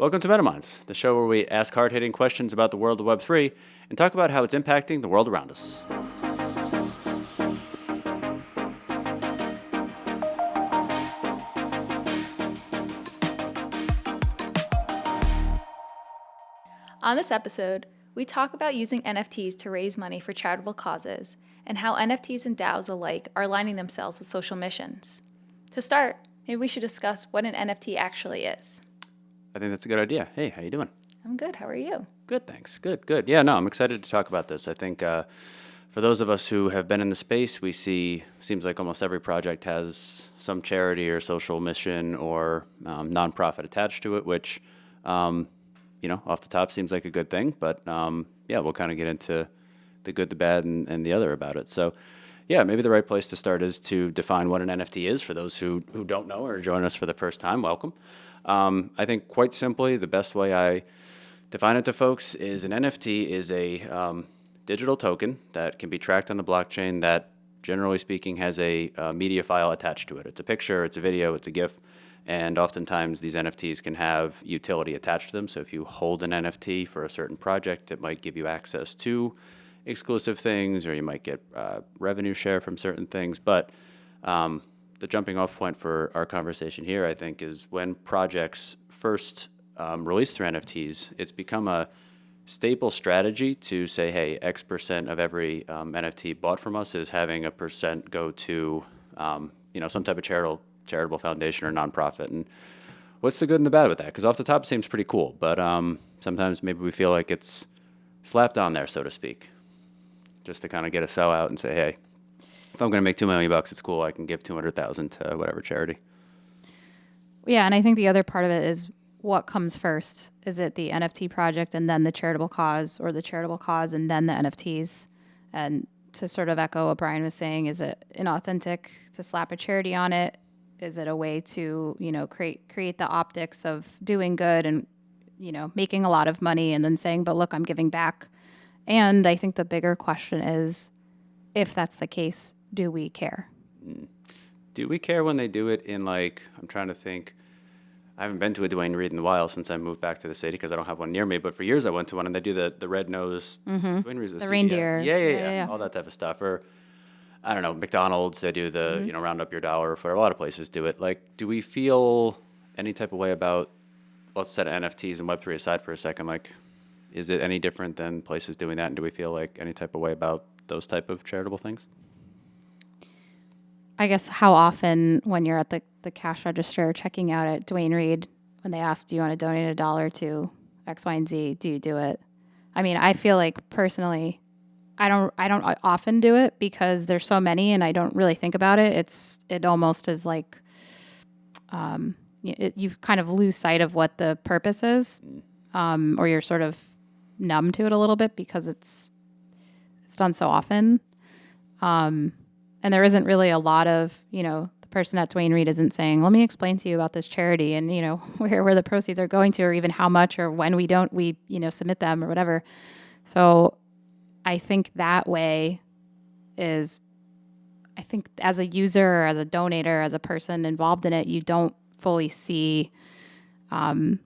Welcome to MetaMinds, the show where we ask hard-hitting questions about the world of Web3 and talk about how it's impacting the world around us. On this episode, we talk about using NFTs to raise money for charitable causes and how NFTs and DAOs alike are aligning themselves with social missions. To start, maybe we should discuss what an NFT actually is. I think that's a good idea. Hey, how you doing? I'm good. How are you? Good, thanks. Good. Yeah, no, I'm excited to talk about this. I think for those of us who have been in the space, we see, seems like almost every project has some charity or social mission or nonprofit attached to it, which, off the top seems like a good thing. But we'll kind of get into the good, the bad, and the other about it. So, yeah, maybe the right place to start is to define what an NFT is for those who don't know or join us for the first time. Welcome. I think quite simply, the best way I define it to folks is an NFT is a digital token that can be tracked on the blockchain that, generally speaking, has a media file attached to it. It's a picture, it's a video, it's a GIF, and oftentimes these NFTs can have utility attached to them. So if you hold an NFT for a certain project, it might give you access to exclusive things, or you might get revenue share from certain things. But the jumping off point for our conversation here, I think, is when projects first release their NFTs, it's become a staple strategy to say, hey, X percent of every NFT bought from us is having a percent go to, some type of charitable foundation or nonprofit. And what's the good and the bad with that? Because off the top, it seems pretty cool, but sometimes maybe we feel like it's slapped on there, so to speak, just to kind of get a sell out and say, hey, if I'm going to make $2 million, it's cool. I can give $200,000 to whatever charity. Yeah, and I think the other part of it is what comes first. Is it the NFT project and then the charitable cause, or the charitable cause and then the NFTs? And to sort of echo what Brian was saying, is it inauthentic to slap a charity on it? Is it a way to, create the optics of doing good and, making a lot of money and then saying, but look, I'm giving back? And I think the bigger question is, if that's the case, do we care? Do we care when they do it in, I'm trying to think. I haven't been to a Dwayne Reed in a while since I moved back to the city because I don't have one near me. But for years I went to one, and they do the red nose. Dwayne Reed's the reindeer. Yeah, all that type of stuff. Or I don't know, McDonald's, they do the round up your dollar. For a lot of places do it. Do we feel any type of way about? Let's set NFTs and Web3 aside for a second. Is it any different than places doing that? And do we feel any type of way about those type of charitable things? I guess how often when you're at the cash register checking out at Dwayne Reed, when they ask, do you want to donate $1 to X, Y, and Z, do you do it? I mean, I feel like personally, I don't often do it because there's so many and I don't really think about it. It almost is you kind of lose sight of what the purpose is, or you're sort of numb to it a little bit because it's done so often. And there isn't really a lot of, the person at Dwayne Reed isn't saying, let me explain to you about this charity and, where the proceeds are going to, or even how much, or when we submit them or whatever. So I think that way is, as a user or as a donator, as a person involved in it, you don't fully see, the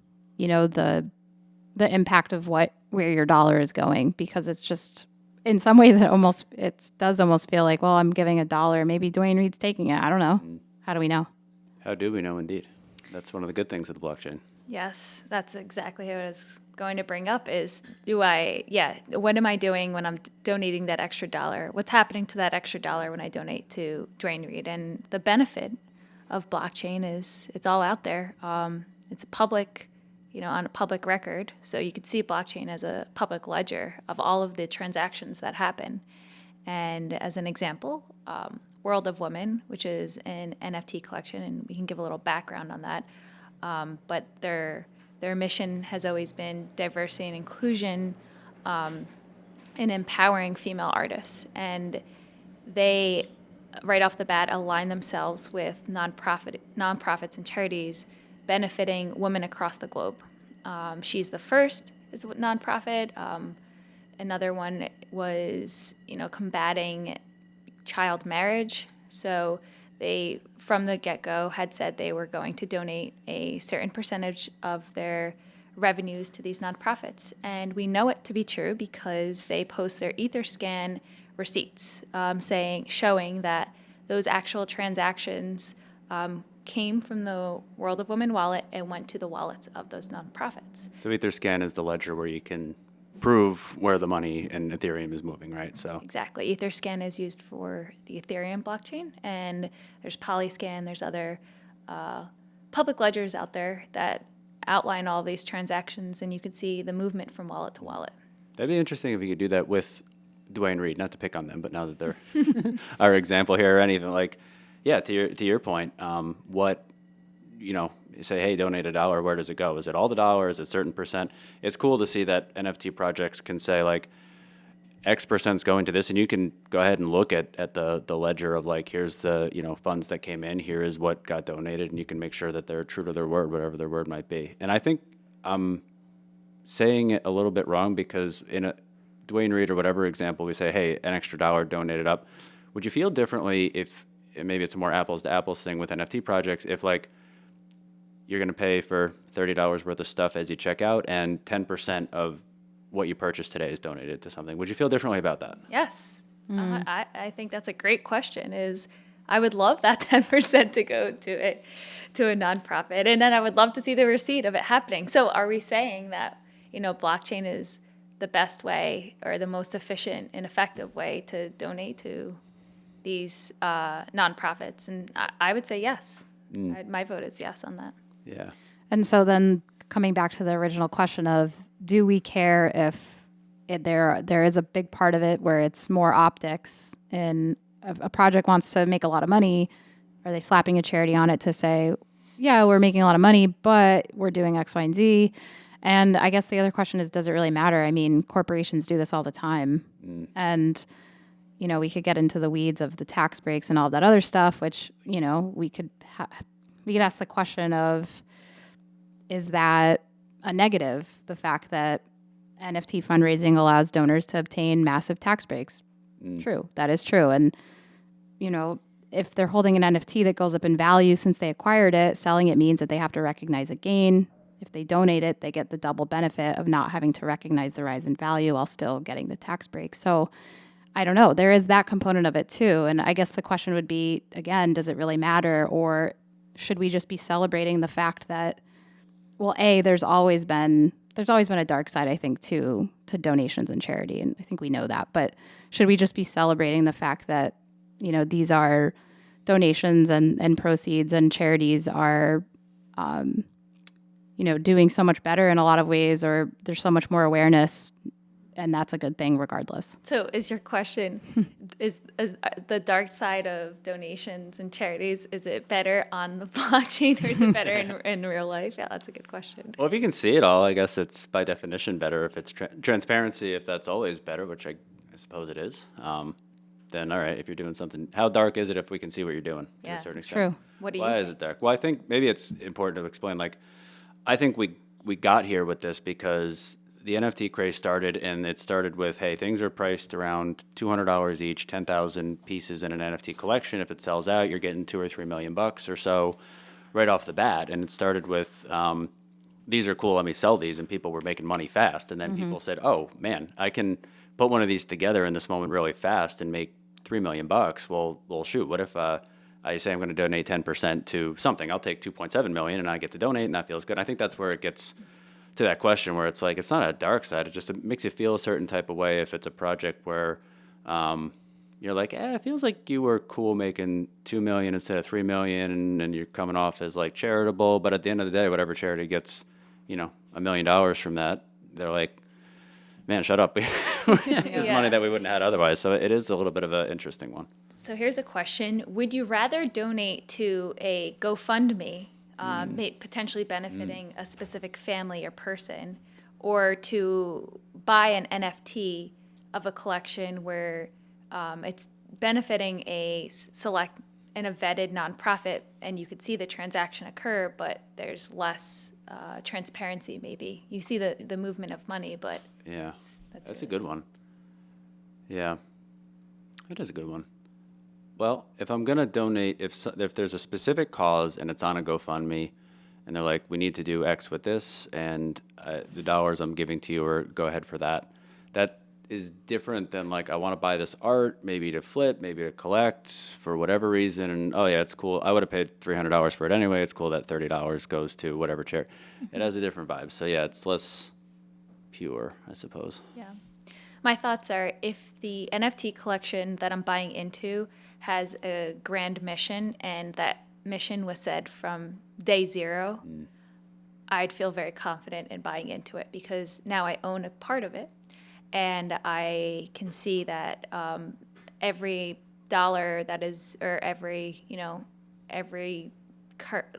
impact of where your dollar is going, because it's just, in some ways, it does almost feel like, well, I'm giving $1. Maybe Dwayne Reed's taking it. I don't know. How do we know? How do we know, indeed? That's one of the good things of the blockchain. Yes, that's exactly what I was going to bring up is, what am I doing when I'm donating that extra $1? What's happening to that extra $1 when I donate to Dwayne Reed? And the benefit of blockchain is it's all out there. It's a public on a public record. So you could see blockchain as a public ledger of all of the transactions that happen. And as an example, World of Women, which is an NFT collection, and we can give a little background on that. But their mission has always been diversity and inclusion, and empowering female artists. And they, right off the bat, align themselves with nonprofits and charities benefiting women across the globe. She's the first is a nonprofit. Another one was, combating child marriage. So they, from the get-go, had said they were going to donate a certain percentage of their revenues to these nonprofits. And we know it to be true because they post their EtherScan receipts showing that those actual transactions came from the World of Women wallet and went to the wallets of those nonprofits. So EtherScan is the ledger where you can prove where the money in Ethereum is moving, right? So Exactly. EtherScan is used for the Ethereum blockchain, and there's Polyscan, there's other public ledgers out there that outline all these transactions, and you can see the movement from wallet to wallet. that'd be interesting if you could do that with Dwayne Reed, not to pick on them, but now that they're our example here or anything, like, yeah, to your point, what, you say, hey, donate $1, where does it go? Is it all the dollar? Is it certain percent? It's cool to see that NFT projects can say, like, X percent's going to this, and you can go ahead and look at the ledger of, like, here's the, funds that came in, here is what got donated, and you can make sure that they're true to their word, whatever their word might be. And I think I'm saying it a little bit wrong because in a Dwayne Reed or whatever example, we say, hey, an extra $1 donated up. Would you feel differently if, and maybe it's a more apples to apples thing with NFT projects, if, like, you're going to pay for $30 worth of stuff as you check out, and 10% of what you purchased today is donated to something? Would you feel differently about that? Yes. I think that's a great question. I would love that 10% to go to a nonprofit, and then I would love to see the receipt of it happening. So are we saying that, blockchain is the best way or the most efficient and effective way to donate to these nonprofits? And I would say yes. My vote is yes on that. Yeah. And so then coming back to the original question of, do we care if there is a big part of it where it's more optics and a project wants to make a lot of money? Are they slapping a charity on it to say, yeah, we're making a lot of money, but we're doing X, Y, and Z? And I guess the other question is, does it really matter? I mean, corporations do this all the time. And, we could get into the weeds of the tax breaks and all that other stuff, which, we could ask the question of, is that a negative, the fact that NFT fundraising allows donors to obtain massive tax breaks? True, that is true. And, if they're holding an NFT that goes up in value since they acquired it, selling it means that they have to recognize a gain. If they donate it, they get the double benefit of not having to recognize the rise in value while still getting the tax break. So I don't know. There is that component of it too. And I guess the question would be, again, does it really matter? Or should we just be celebrating the fact that, well, there's always been a dark side, I think, to donations and charity. And I think we know that. But should we just be celebrating the fact that, these are donations and proceeds, and charities are, doing so much better in a lot of ways, or there's so much more awareness, and that's a good thing regardless. So is your question, is the dark side of donations and charities, is it better on the blockchain or is it better in real life? Yeah, that's a good question. Well, if you can see it all, I guess it's by definition better. If it's transparency, if that's always better, which I suppose it is, then all right, if you're doing something, how dark is it if we can see what you're doing to a certain extent? True. Why is it dark? Well, I think maybe it's important to explain, like, I think we got here with this because the NFT craze started, and it started with, hey, things are priced around $200 each, 10,000 pieces in an NFT collection. If it sells out, you're getting $2 or $3 million or so right off the bat. And it started with, these are cool, let me sell these, and people were making money fast. And then people said, oh man, I can put one of these together in this moment really fast and make $3 million. Well, shoot, what if I say I'm going to donate 10% to something? I'll take 2.7 million and I get to donate, and that feels good. I think that's where it gets to that question where it's like, it's not a dark side. It makes you feel a certain type of way if it's a project where you're like, it feels like you were cool making 2 million instead of 3 million, and you're coming off as like charitable. But at the end of the day, whatever charity gets, $1 million from that, they're like, man, shut up. It's money that we wouldn't have had otherwise. So it is a little bit of an interesting one. So here's a question. Would you rather donate to a GoFundMe, potentially benefiting a specific family or person, or to buy an NFT of a collection where it's benefiting a select and a vetted nonprofit, and you could see the transaction occur, but there's less transparency maybe? You see the movement of money, but yeah, that's a good one. Yeah, that is a good one. Well, if I'm going to donate, if there's a specific cause and it's on a GoFundMe, and they're like, we need to do X with this, and the dollars I'm giving to you, or go ahead for that. That is different than like, I want to buy this art, maybe to flip, maybe to collect for whatever reason, and oh yeah, it's cool. I would have paid $300 for it anyway. It's cool that $30 goes to whatever chair. It has a different vibe. So yeah, it's less pure, I suppose. Yeah. My thoughts are, if the NFT collection that I'm buying into has a grand mission and that mission was said from day zero, I'd feel very confident in buying into it because now I own a part of it. And I can see that every dollar that is, or every, every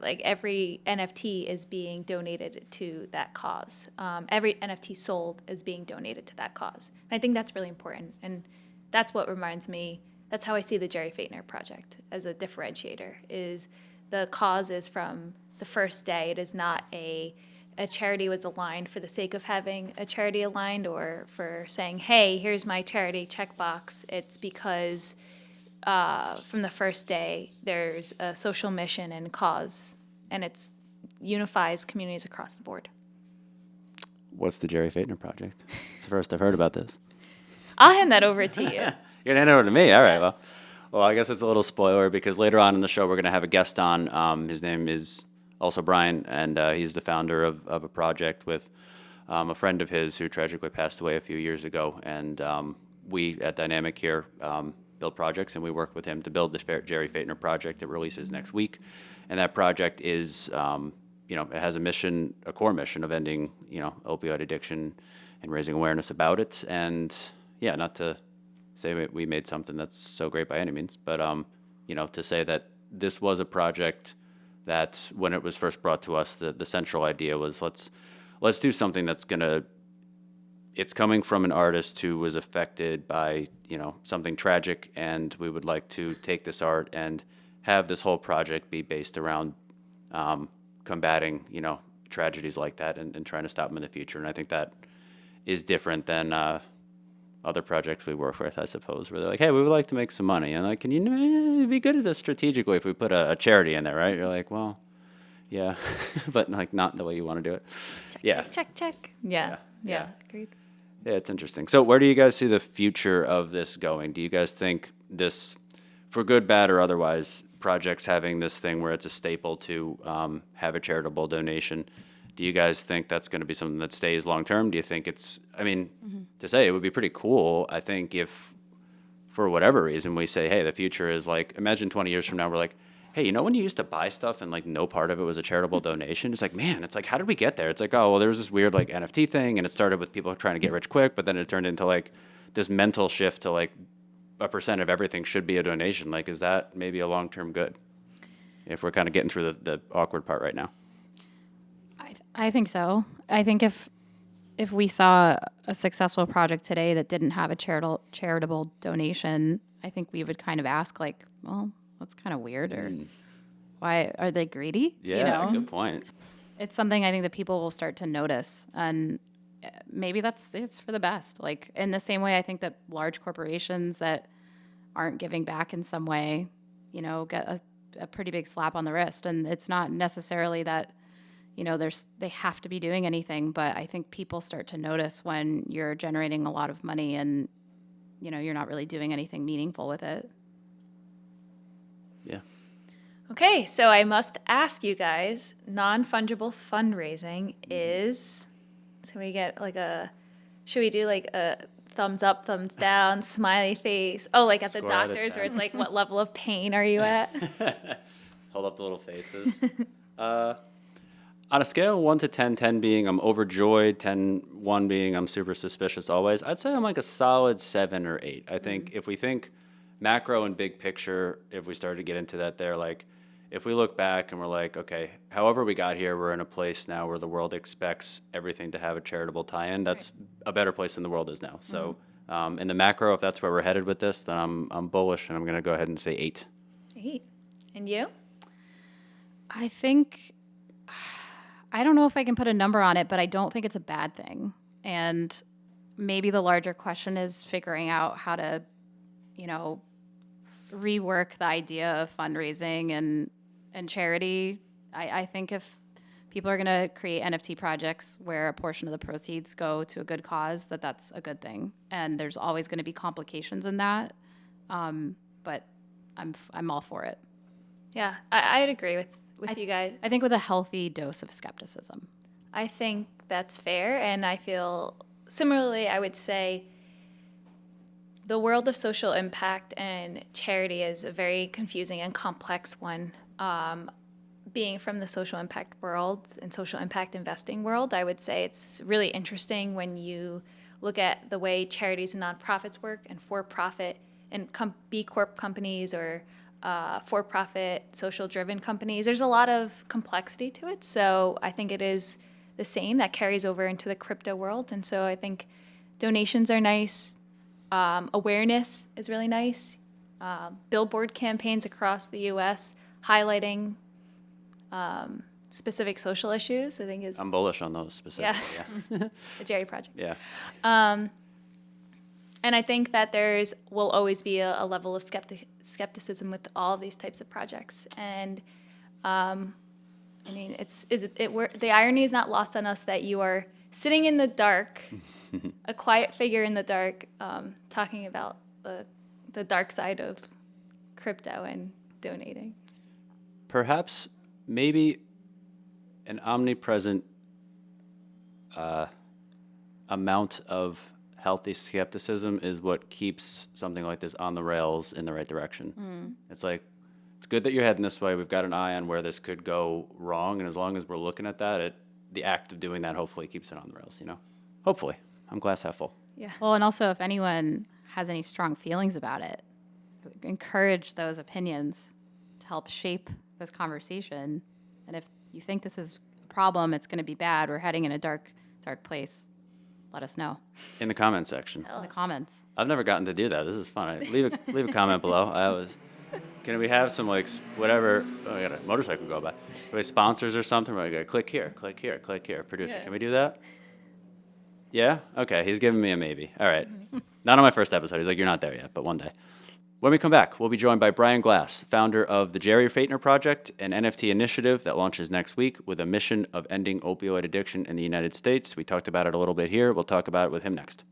every NFT is being donated to that cause. Every NFT sold is being donated to that cause. And I think that's really important. And that's what reminds me, that's how I see the Jerry Feightner Project as a differentiator, is the cause is from the first day. It is not a charity was aligned for the sake of having a charity aligned or for saying, hey, here's my charity checkbox. It's because from the first day, there's a social mission and cause, and it unifies communities across the board. What's the Jerry Feightner Project? It's the first I've heard about this. I'll hand that over to you. You're gonna hand it over to me. All right. Well, I guess it's a little spoiler because later on in the show we're gonna have a guest on. His name is also Brian, and he's the founder of a project with a friend of his who tragically passed away a few years ago. And we at Dynamic here build projects, and we work with him to build the Jerry Feightner Project that releases next week. And that project is, it has a mission, a core mission of ending, opioid addiction and raising awareness about it. And yeah, not to say we made something that's so great by any means, but to say that this was a project that when it was first brought to us, the central idea was let's do something that's it's coming from an artist who was affected by, something tragic, and we would like to take this art and have this whole project be based around combating, tragedies like that and trying to stop them in the future. And I think that is different than other projects we work with, I suppose, where they're like, hey, we would like to make some money. And like, can you be good at this strategically if we put a charity in there, right? You're like, well, yeah, but like not the way you want to do it. Check. Yeah. Agreed. Yeah, it's interesting. So where do you guys see the future of this going? Do you guys think this, for good, bad, or otherwise, projects having this thing where it's a staple to have a charitable donation, do you guys think that's going to be something that stays long term? Do you think to say it would be pretty cool, I think, if for whatever reason we say, hey, the future is like, imagine 20 years from now, we're like, hey, when you used to buy stuff and like no part of it was a charitable donation? It's like, man, it's like, how did we get there? It's like, oh, well, there was this weird like NFT thing, and it started with people trying to get rich quick, but then it turned into like this mental shift to like a percent of everything should be a donation. Like, is that maybe a long-term good if we're kind of getting through the awkward part right now? I think so. I think if we saw a successful project today that didn't have a charitable donation, I think we would kind of ask like, well, that's kind of weird, or why are they greedy? Yeah, good point. It's something I think that people will start to notice, and maybe it's for the best. Like in the same way, I think that large corporations that aren't giving back in some way, get a pretty big slap on the wrist, and it's not necessarily that they have to be doing anything, but I think people start to notice when you're generating a lot of money and you're not really doing anything meaningful with it. Yeah. Okay, so I must ask you guys, non-fungible fundraising is, so we get like should we do like a thumbs up, thumbs down, smiley face? Oh, like at the Score out of doctors 10. where it's like, what level of pain are you at? Hold up the little faces. On a scale of 1 to 10, 10 being I'm overjoyed, 1 being I'm super suspicious always, I'd say I'm like a solid 7 or 8. I think if we think macro and big picture, if we started to get into that there, like if we look back and we're like, okay, however we got here, we're in a place now where the world expects everything to have a charitable tie-in. That's a better place than the world is now. So in the macro, if that's where we're headed with this, then I'm bullish, and I'm going to go ahead and say 8. 8. And you? I think, I don't know if I can put a number on it, but I don't think it's a bad thing. And maybe the larger question is figuring out how to, rework the idea of fundraising and charity. I think if people are going to create NFT projects where a portion of the proceeds go to a good cause, that's a good thing. And there's always going to be complications in that. But I'm all for it. Yeah, I'd agree with you guys. I think with a healthy dose of skepticism. I think that's fair, and I feel similarly. I would say the world of social impact and charity is a very confusing and complex one. Being from the social impact world and social impact investing world, I would say it's really interesting when you look at the way charities and nonprofits work and for-profit and B Corp companies or for-profit social-driven companies. There's a lot of complexity to it, so I think it is the same that carries over into the crypto world. And so I think donations are nice. Awareness is really nice. Billboard campaigns across the U.S. highlighting specific social issues, I think is... I'm bullish on those specifically. Yes. Yeah. The Jerry Project. Yeah. And I think that will always be a level of skepticism with all of these types of projects. And I mean, the irony is not lost on us that you are sitting in the dark, a quiet figure in the dark, talking about the dark side of crypto and donating. Perhaps, maybe an omnipresent amount of healthy skepticism is what keeps something like this on the rails in the right direction. It's like, it's good that you're heading this way. We've got an eye on where this could go wrong, and as long as we're looking at that, the act of doing that hopefully keeps it on the rails, you know? Hopefully. I'm glass half full. Yeah. Well, and also if anyone has any strong feelings about it, I would encourage those opinions to help shape this conversation. And if you think this is a problem, it's going to be bad, we're heading in a dark place, let us know In the comment section. in the comments. I've never gotten to do that. This is fun. Leave a comment below. Can we have some whatever? Oh, I got a motorcycle go by. Do we have sponsors or something? Where I go click here, click here, click here. Producer, Yeah. can we do that? Yeah. Okay. He's giving me a maybe. All right. Not on my first episode. He's like, you're not there yet, but one day. When we come back, we'll be joined by Brian Glass, founder of the Jerry Feightner Project, an NFT initiative that launches next week with a mission of ending opioid addiction in the United States. We talked about it a little bit here. We'll talk about it with him next.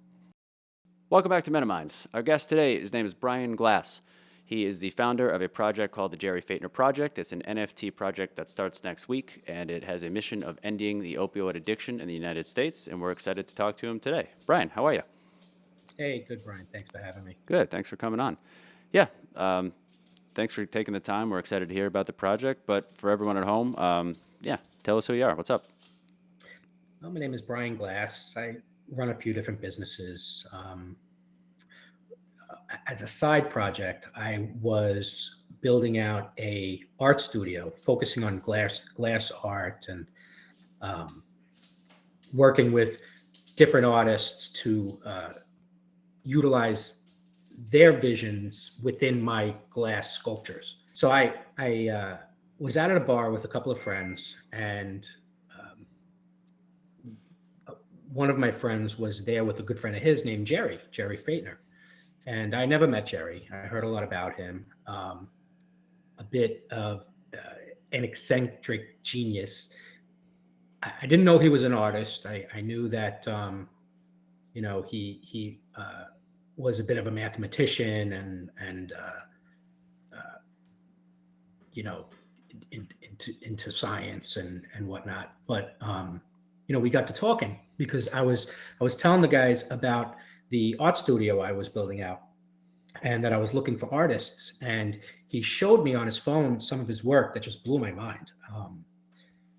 Welcome back to MetaMinds. Our guest today, his name is Brian Glass. He is the founder of a project called the Jerry Feightner Project. It's an NFT project that starts next week, and it has a mission of ending the opioid addiction in the United States, and we're excited to talk to him today. Brian, how are you? Hey, good, Brian. Thanks for having me. Good. Thanks for coming on. Yeah. Thanks for taking the time. We're excited to hear about the project. But for everyone at home, tell us who you are. What's up? Well, my name is Brian Glass. I run a few different businesses. As a side project, I was building out a art studio focusing on glass art and working with different artists to utilize their visions within my glass sculptures. So I was out at a bar with a couple of friends, and one of my friends was there with a good friend of his named Jerry Feightner. And I never met Jerry. I heard a lot about him. A bit of an eccentric genius. I didn't know he was an artist. I knew that he was a bit of a mathematician and into science and whatnot. But we got to talking because I was telling the guys about the art studio I was building out and that I was looking for artists, and he showed me on his phone some of his work that just blew my mind.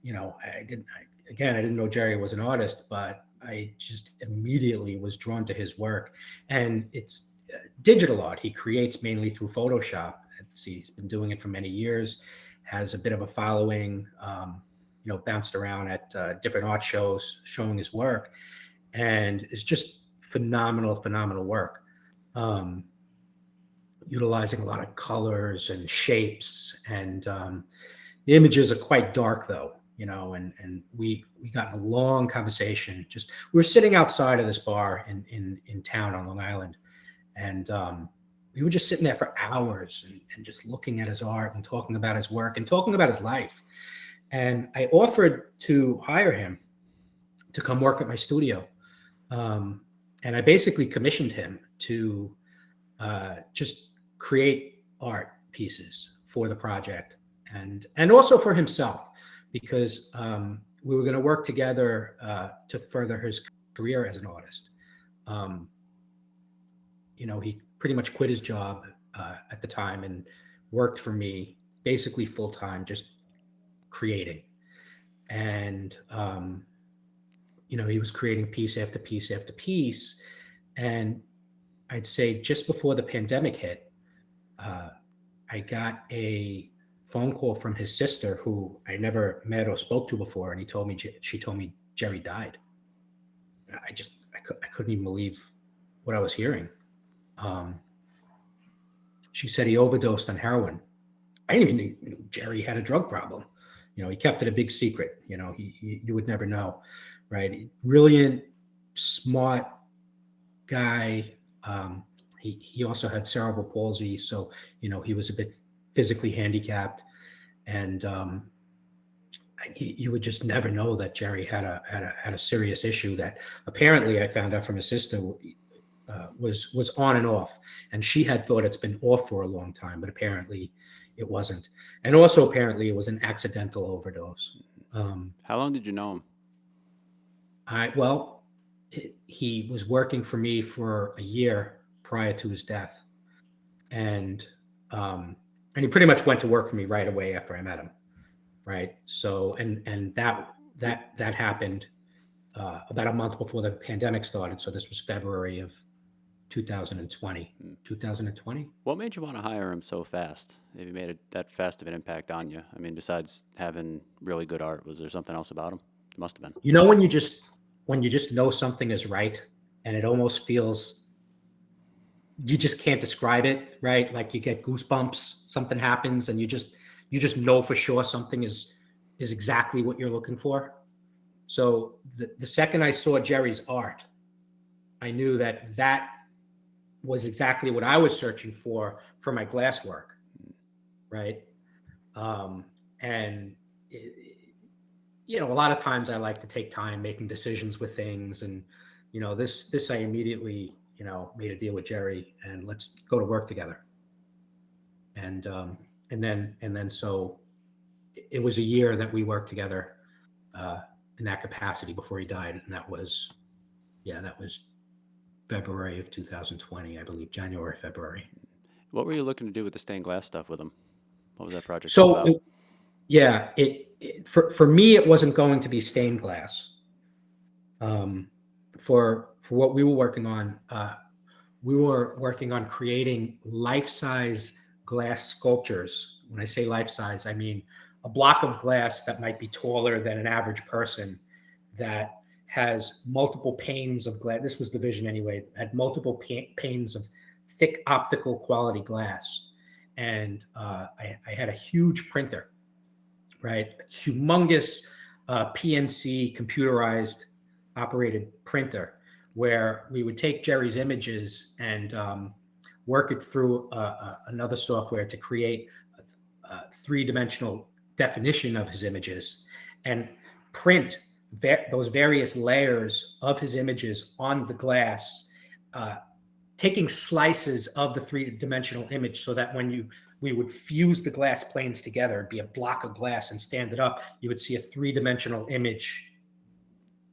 I didn't know Jerry was an artist, but I just immediately was drawn to his work. And it's digital art. He creates mainly through Photoshop. He's been doing it for many years, has a bit of a following, bounced around at different art shows showing his work. And it's just phenomenal work. Utilizing a lot of colors and shapes. And the images are quite dark though. And we got in a long conversation. We were sitting outside of this bar in town on Long Island, and we were just sitting there for hours and just looking at his art and talking about his work and talking about his life. And I offered to hire him to come work at my studio. And I basically commissioned him to just create art pieces for the project and also for himself, because we were going to work together to further his career as an artist. Um, he pretty much quit his job at the time and worked for me basically full time, just creating. And he was creating piece after piece after piece. And I'd say just before the pandemic hit, I got a phone call from his sister, who I never met or spoke to before, and she told me Jerry died. I couldn't even believe what I was hearing. She said he overdosed on heroin. I didn't even know Jerry had a drug problem. He kept it a big secret. You would never know, right? Brilliant, smart guy. He also had cerebral palsy, so he was a bit physically handicapped, and you would just never know that Jerry had a serious issue that apparently I found out from his sister was on and off, and she had thought it's been off for a long time, but apparently it wasn't, and also apparently it was an accidental overdose. How long did you know him? He was working for me for a year prior to his death, and he pretty much went to work for me right away after I met him, right? So and that happened about a month before the pandemic started. So this was February of 2020. 2020. What made you want to hire him so fast? If he made that fast of an impact on you, I mean, besides having really good art, was there something else about him? It must have been. When you just know something is right, and it almost feels, you just can't describe it, right? Like you get goosebumps, something happens, and you just know for sure something is exactly what you're looking for. So the second I saw Jerry's art, I knew that was exactly what I was searching for my glass work, right? And a lot of times I like to take time making decisions with things, and this I immediately made a deal with Jerry, and let's go to work together. And then so it was a year that we worked together in that capacity before he died, and that was February of 2020, I believe, January, February. What were you looking to do with the stained glass stuff with him? What was that project So about? for me, it wasn't going to be stained glass. For what we were working on, creating life-size glass sculptures. When I say life-size, I mean a block of glass that might be taller than an average person, that has multiple panes of glass. This was the vision anyway. Had multiple panes of thick optical quality glass, and I had a huge printer, right? A humongous PNC computerized operated printer, where we would take Jerry's images and work it through another software to create a three-dimensional definition of his images, and print those various layers of his images on the glass, taking slices of the three-dimensional image, so that when we would fuse the glass planes together, it'd be a block of glass, and stand it up, you would see a three-dimensional image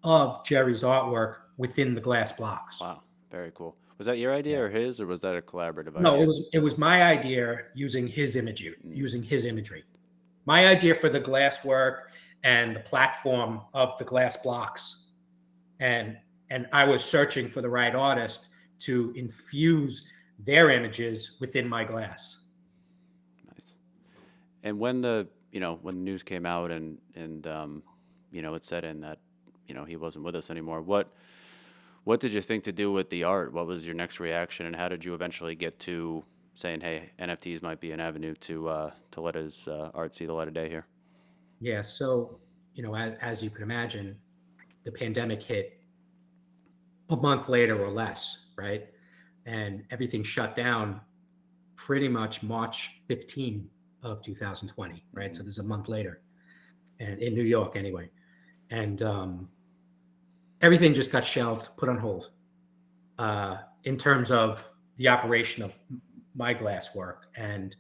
of Jerry's artwork within the glass blocks. Wow, very cool. Was that your idea or his, or was that a collaborative idea? No, it was my idea, using his imagery. My idea for the glass work and the platform of the glass blocks, and I was searching for the right artist to infuse their images within my glass. Nice. And when the news came out and it said in that he wasn't with us anymore, what did you think to do with the art? What was your next reaction, and how did you eventually get to saying, hey, NFTs might be an avenue to let his art see the light of day here? Yeah, so as you can imagine, the pandemic hit a month later or less, right? And everything shut down pretty much March 15 of 2020, right? So this is a month later. and in New York anyway. And everything just got shelved, put on hold in terms of the operation of my glass work. And,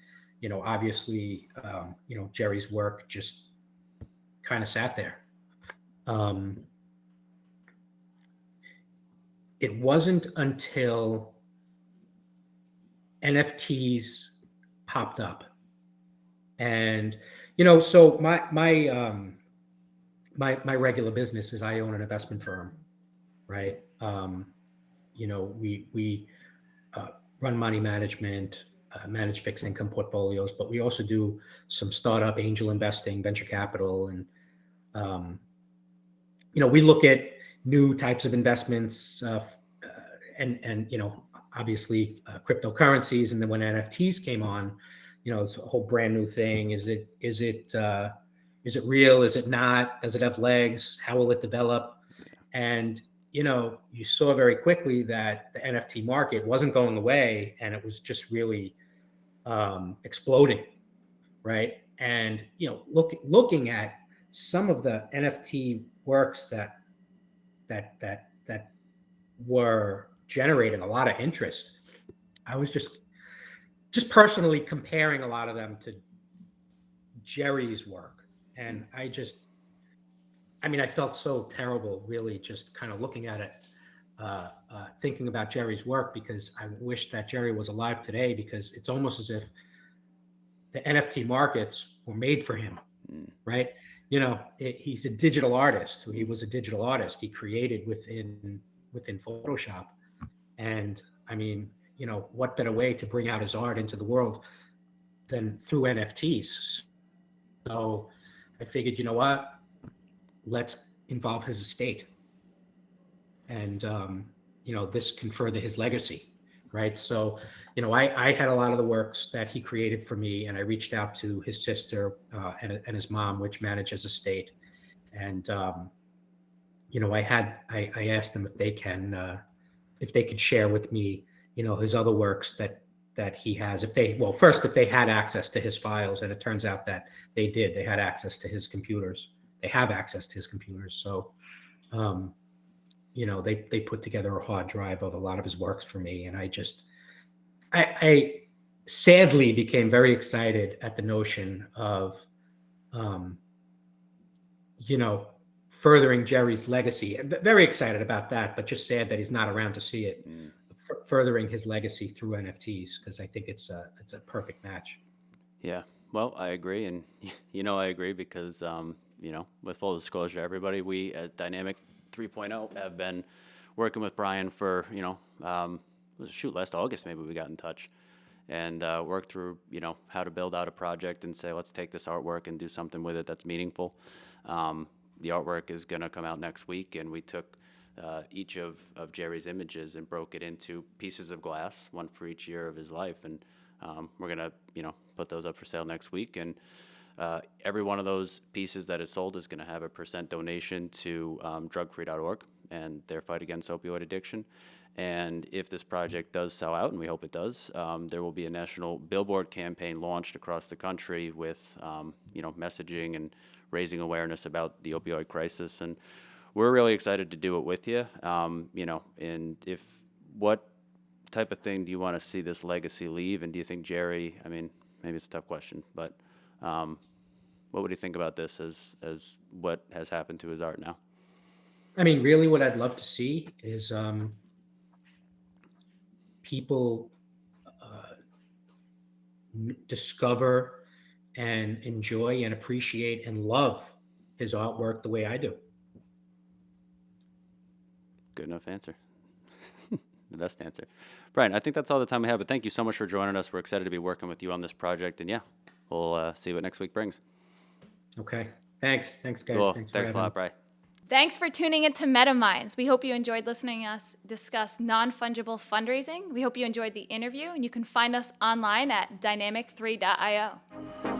obviously, Jerry's work just kind of sat there. It wasn't until NFTs popped up. And, so my regular business is I own an investment firm, right? We run money management, manage fixed income portfolios, but we also do some startup angel investing, venture capital. And, we look at new types of investments and obviously cryptocurrencies. And then when NFTs came on, it's a whole brand new thing. Is it real? Is it not? Does it have legs? How will it develop? And, you saw very quickly that the NFT market wasn't going away, and it was just really exploding, right? And, looking at some of the NFT works that were generating a lot of interest, I was just personally comparing a lot of them to Jerry's work. And I felt so terrible, really, just kind of looking at it, thinking about Jerry's work, because I wish that Jerry was alive today, because it's almost as if the NFT markets were made for him, right? He's a digital artist. He was a digital artist. He created within Photoshop. And what better way to bring out his art into the world than through NFTs? So I figured, you know what? Let's involve his estate. And, this can further his legacy, right? So, I had a lot of the works that he created for me, and I reached out to his sister and his mom, which manage his estate. And, I asked them if they could share with me, his other works that he has. If they had access to his files, and it turns out that they did. They had access to his computers. They have access to his computers. So, they put together a hard drive of a lot of his works for me. And I sadly became very excited at the notion of, furthering Jerry's legacy. Very excited about that, but just sad that he's not around to see it. Furthering his legacy through NFTs, because I think it's a perfect match. Yeah, well, I agree, and I agree because with full disclosure to everybody, we at Dynamic 3.0 have been working with Brian for last August maybe we got in touch and worked through how to build out a project and say, let's take this artwork and do something with it that's meaningful. The artwork is going to come out next week, and we took each of Jerry's images and broke it into pieces of glass, one for each year of his life. And we're going to, put those up for sale next week. And every one of those pieces that is sold is going to have a % donation to drugfree.org and their fight against opioid addiction. And if this project does sell out, and we hope it does, there will be a national billboard campaign launched across the country with, messaging and raising awareness about the opioid crisis. And we're really excited to do it with you. And what type of thing do you want to see this legacy leave? And do you think Jerry, maybe it's a tough question, but what would you think about this as what has happened to his art now? Really what I'd love to see is people discover and enjoy and appreciate and love his artwork the way I do. Good enough answer. The best answer. Brian, I think that's all the time we have, but thank you so much for joining us. We're excited to be working with you on this project, and we'll see what next week brings. Okay. Thanks, guys. Cool. Thanks a lot, Brian. Thanks for tuning into MetaMinds. We hope you enjoyed listening to us discuss non-fungible fundraising. We hope you enjoyed the interview, and you can find us online at dynamic3.io.